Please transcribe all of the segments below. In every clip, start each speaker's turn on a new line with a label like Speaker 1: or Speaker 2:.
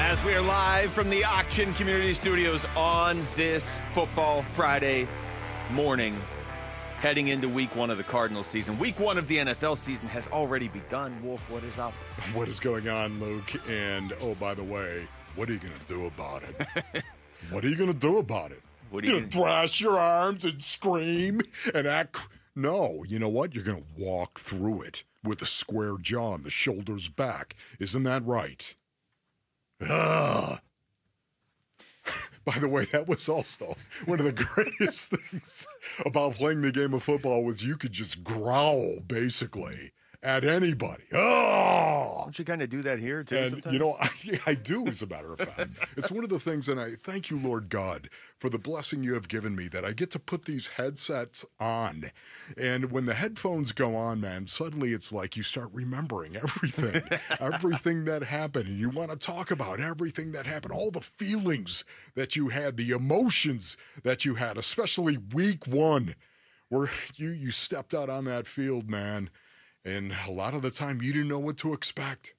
Speaker 1: As we are live from the Auction Community Studios on this Football Friday morning, heading into week one of the Cardinals season. Week one of the NFL season has already begun. Wolf, what is up?
Speaker 2: What is going on, Luke? And, oh, by the way, what are you going to do about it? What are you going to do about it?
Speaker 1: What are you
Speaker 2: going to thrash your arms and scream and act? No, you know what? You're going to walk through it with a square jaw and the shoulders back. Isn't that right? Ugh. By the way, that was also one of the greatest things about playing the game of football was you could just growl, basically, at anybody. Oh!
Speaker 1: Don't you kind of do that here, too,
Speaker 2: And,
Speaker 1: sometimes?
Speaker 2: you know, I do, as a matter of fact. It's one of the things, and I thank you, Lord God, for the blessing you have given me that I get to put these headsets on. And when the headphones go on, man, suddenly it's like you start remembering everything, everything that happened. And you want to talk about everything that happened, all the feelings that you had, the emotions that you had, especially week one, where you stepped out on that field, man. And a lot of the time, you didn't know what to expect.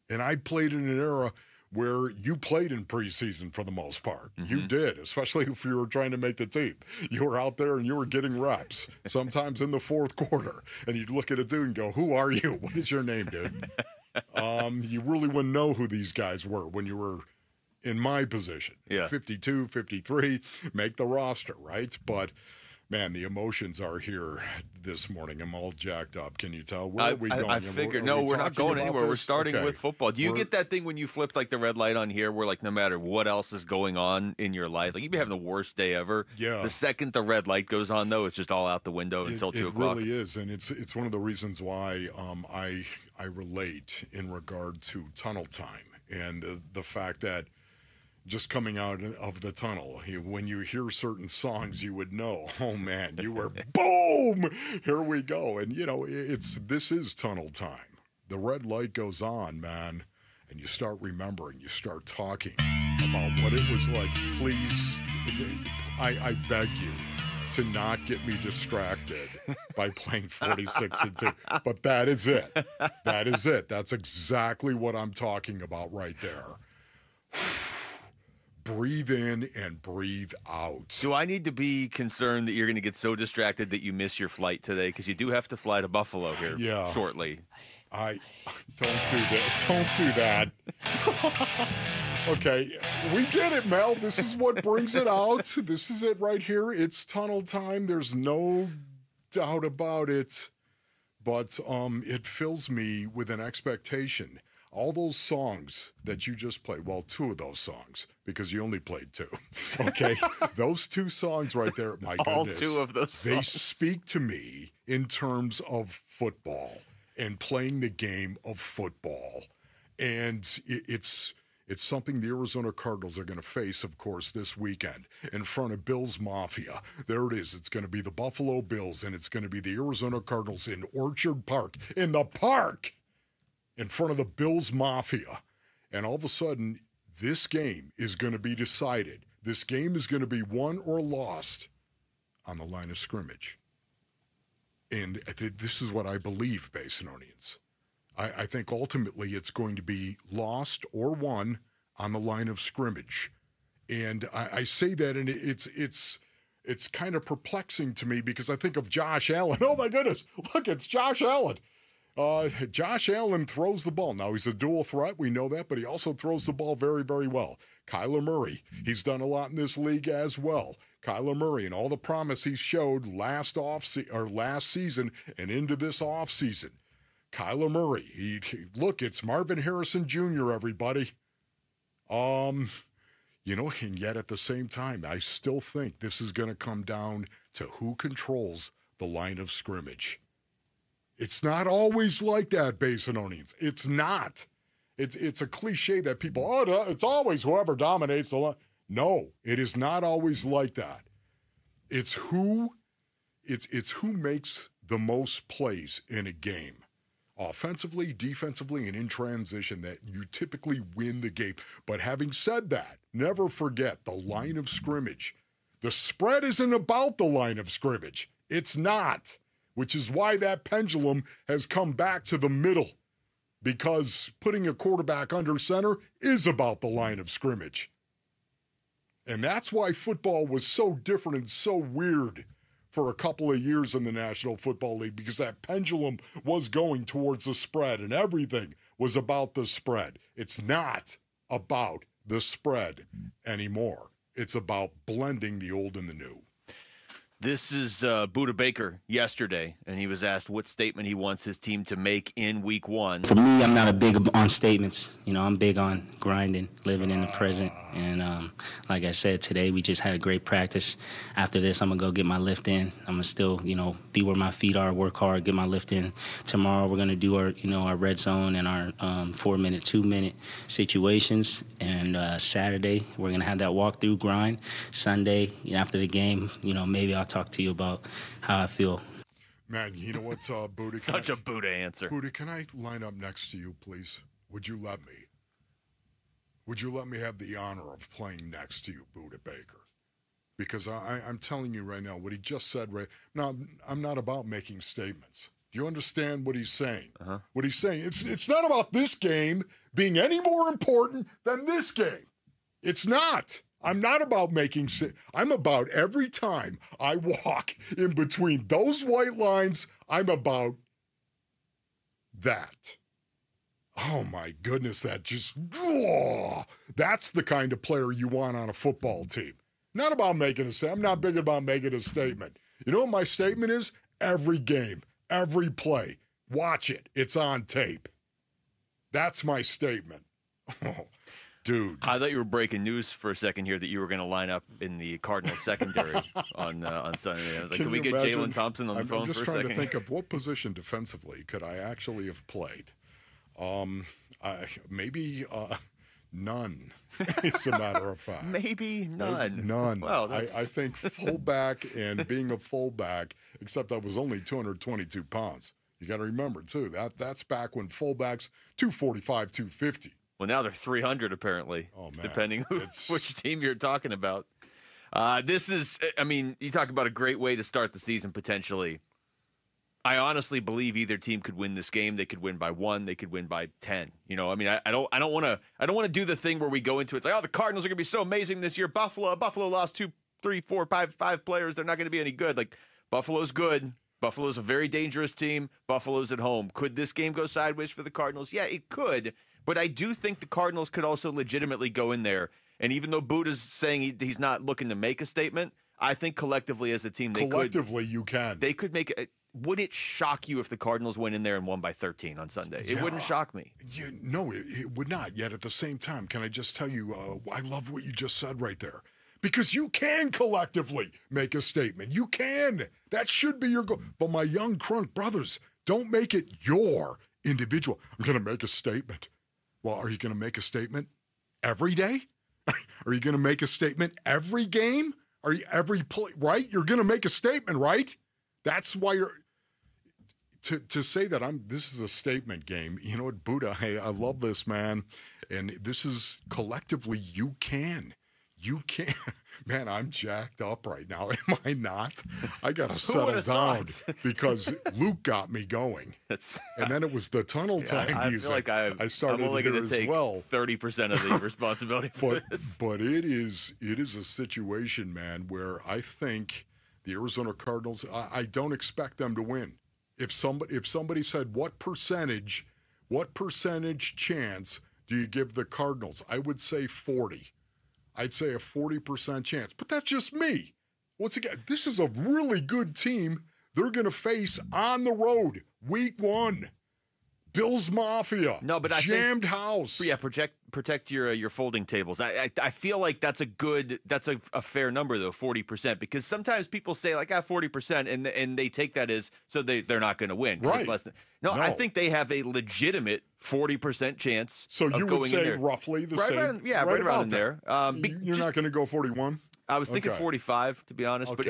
Speaker 2: And I played in an era where you played in preseason for the most part. Mm-hmm. You did, especially if you were trying to make the team. You were out there and you were getting reps, sometimes in the fourth quarter. And you'd look at a dude and go, who are you? What is your name, dude? You really wouldn't know who these guys were when you were in my position.
Speaker 1: Yeah.
Speaker 2: 52, 53, make the roster, right? But man, the emotions are here this morning. I'm all jacked up. Can you tell? Where are we going?
Speaker 1: I figured. No, we're not going anywhere. We're starting with football. Do you get that thing when you flipped like the red light on here where like no matter what else is going on in your life, like you'd be having the worst day ever.
Speaker 2: Yeah.
Speaker 1: The second the red light goes on, though, it's just all out the window until 2 o'clock.
Speaker 2: It really is. And it's one of the reasons why I relate in regard to tunnel time and the fact that just coming out of the tunnel, when you hear certain songs, you would know, oh, man, you were, boom, here we go. And, you know, this is tunnel time. The red light goes on, man, and you start remembering, you start talking about what it was like. Please, I beg you to not get me distracted by playing 46 and 2. But that is it. That is it. That's exactly what I'm talking about right there. Breathe in and breathe out.
Speaker 1: Do I need to be concerned that you're going to get so distracted that you miss your flight today? Because you do have to fly to Buffalo here shortly.
Speaker 2: I don't do that. Don't do that. Okay, we get it, Mel. This is what brings it out. This is it right here. It's tunnel time. There's no doubt about it. But it fills me with an expectation. All those songs that you just played, well, 2 of those songs, because you only played 2, okay? Those 2 songs right there, my goodness.
Speaker 1: All 2 of those songs.
Speaker 2: They speak to me in terms of football and playing the game of football. And it's something the Arizona Cardinals are going to face, of course, this weekend in front of Bills Mafia. There it is. It's going to be the Buffalo Bills, and it's going to be the Arizona Cardinals in Orchard Park, in the park, in front of the Bills Mafia. And all of a sudden, this game is going to be decided. This game is going to be won or lost on the line of scrimmage. And this is what I believe, Basinonians. I think ultimately it's going to be lost or won on the line of scrimmage. And I say that, and it's kind of perplexing to me because I think of Josh Allen. Oh, my goodness. Look, it's Josh Allen. Josh Allen throws the ball. Now, he's a dual threat. We know that, but he also throws the ball very, very well. Kyler Murray, he's done a lot in this league as well. Kyler Murray and all the promise he showed last season and into this offseason. Kyler Murray, look, it's Marvin Harrison Jr., everybody. You know, and yet at the same time, I still think this is going to come down to who controls the line of scrimmage. It's not always like that, Basinonians. It's not. It's a cliche that people, it's always whoever dominates the line. No, it is not always like that. It's who makes the most plays in a game. Offensively, defensively, and in transition, that you typically win the game. But having said that, never forget the line of scrimmage. The spread isn't about the line of scrimmage. It's not, which is why that pendulum has come back to the middle. because putting a quarterback under center is about the line of scrimmage. And that's why football was so different and so weird for a couple of years in the National Football League, because that pendulum was going towards the spread and everything was about the spread. It's not about the spread anymore. It's about blending the old and the new.
Speaker 1: This is Budda Baker yesterday, and he was asked what statement he wants his team to make in week one.
Speaker 3: For me, I'm not a big on statements. I'm big on grinding, living in the present. And like I said, today we just had a great practice. After this, I'm going to go get my lift in. I'm going to still, be where my feet are, work hard, get my lift in. Tomorrow we're going to do our, our red zone and our 4-minute, 2-minute situations. And Saturday, we're going to have that walkthrough grind. Sunday, after the game, maybe I'll talk to you about how I feel.
Speaker 2: Man, you know what, Budda?
Speaker 1: Such a Budda answer.
Speaker 2: Budda, can I line up next to you, please? Would you let me? Would you let me have the honor of playing next to you, Budda Baker? Because I'm telling you right now, what he just said right now, I'm not about making statements. Do you understand what he's saying?
Speaker 1: Uh-huh.
Speaker 2: What he's saying, it's not about this game being any more important than this game. It's not. I'm not about making shit. I'm about every time I walk in between those white lines, I'm about that. Oh, my goodness, that's the kind of player you want on a football team. Not about making a statement. I'm not big about making a statement. You know what my statement is? Every game, every play, watch it. It's on tape. That's my statement. Oh. Dude.
Speaker 1: I thought you were breaking news for a second here that you were going to line up in the Cardinals secondary on Sunday. I was like, can we get Jalen Thompson on the phone for a second?
Speaker 2: I'm just trying to think of what position defensively could I actually have played. Maybe none, as a matter of fact.
Speaker 1: Maybe none.
Speaker 2: None.
Speaker 1: Well,
Speaker 2: I think fullback and being a fullback, except I was only 222 pounds. You got to remember, too, that's back when fullbacks, 245, 250.
Speaker 1: Well, now they're 300 apparently, depending which team you're talking about. This is, you talk about a great way to start the season potentially. I honestly believe either team could win this game. They could win by 1. They could win by 10. I don't want to do the thing where we go into it. It's like, the Cardinals are going to be so amazing this year. Buffalo lost 2, 3, 4, 5 players. They're not going to be any good. Like, Buffalo's good. Buffalo's a very dangerous team. Buffalo's at home. Could this game go sideways for the Cardinals? Yeah, it could. But I do think the Cardinals could also legitimately go in there. And even though Budda's saying he's not looking to make a statement, I think collectively as a team,
Speaker 2: you can.
Speaker 1: They could make it. Would it shock you if the Cardinals went in there and won by 13 on Sunday? It wouldn't shock me.
Speaker 2: No, it would not. Yet at the same time, can I just tell you, I love what you just said right there. Because you can collectively make a statement. You can. That should be your goal. But my young crunk brothers, don't make it your individual. I'm going to make a statement. Well, are you going to make a statement every day? Are you going to make a statement every game? Are you every play? Right? You're going to make a statement, right? That's why you're to say that this is a statement game. You know what, Budda? Hey, I love this, man. And this is collectively you can. You can't. Man, I'm jacked up right now. Am I not? I got to settle down because Luke got me going. And then it was the tunnel time music.
Speaker 1: I feel like I'm only going to take 30% of the responsibility for this.
Speaker 2: But it is a situation, man, where I think the Arizona Cardinals, I don't expect them to win. If somebody said, what percentage chance do you give the Cardinals? I would say 40. I'd say a 40% chance. But that's just me. Once again, this is a really good team they're going to face on the road, week 1. Bills Mafia.
Speaker 1: No, but
Speaker 2: jammed house.
Speaker 1: Yeah, protect your folding tables. I feel like that's a fair number though, 40%, because sometimes people say like 40% and they take that as so they're not going to win.
Speaker 2: Right.
Speaker 1: It's less than, no, I think they have a legitimate 40% chance.
Speaker 2: So
Speaker 1: of
Speaker 2: you
Speaker 1: going
Speaker 2: would say
Speaker 1: in there.
Speaker 2: roughly the
Speaker 1: right
Speaker 2: same.
Speaker 1: Right around there.
Speaker 2: You're not going to go 41.
Speaker 1: I was thinking 45, to be honest, but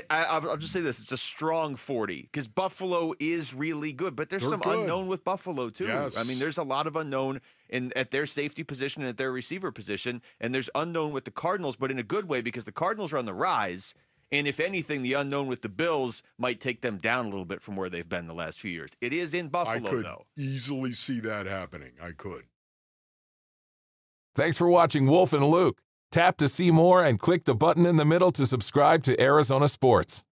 Speaker 1: I'll just say this: it's a strong 40 because Buffalo is really good, but there's some unknown with Buffalo too.
Speaker 2: Yes.
Speaker 1: I mean, there's a lot of unknown at their safety position and at their receiver position, and there's unknown with the Cardinals, but in a good way because the Cardinals are on the rise. And if anything, the unknown with the Bills might take them down a little bit from where they've been the last few years. It is in Buffalo,
Speaker 2: I could
Speaker 1: though.
Speaker 2: easily see that happening. I could.
Speaker 4: Thanks for watching Wolf and Luke. Tap to see more and click the button in the middle to subscribe to Arizona Sports.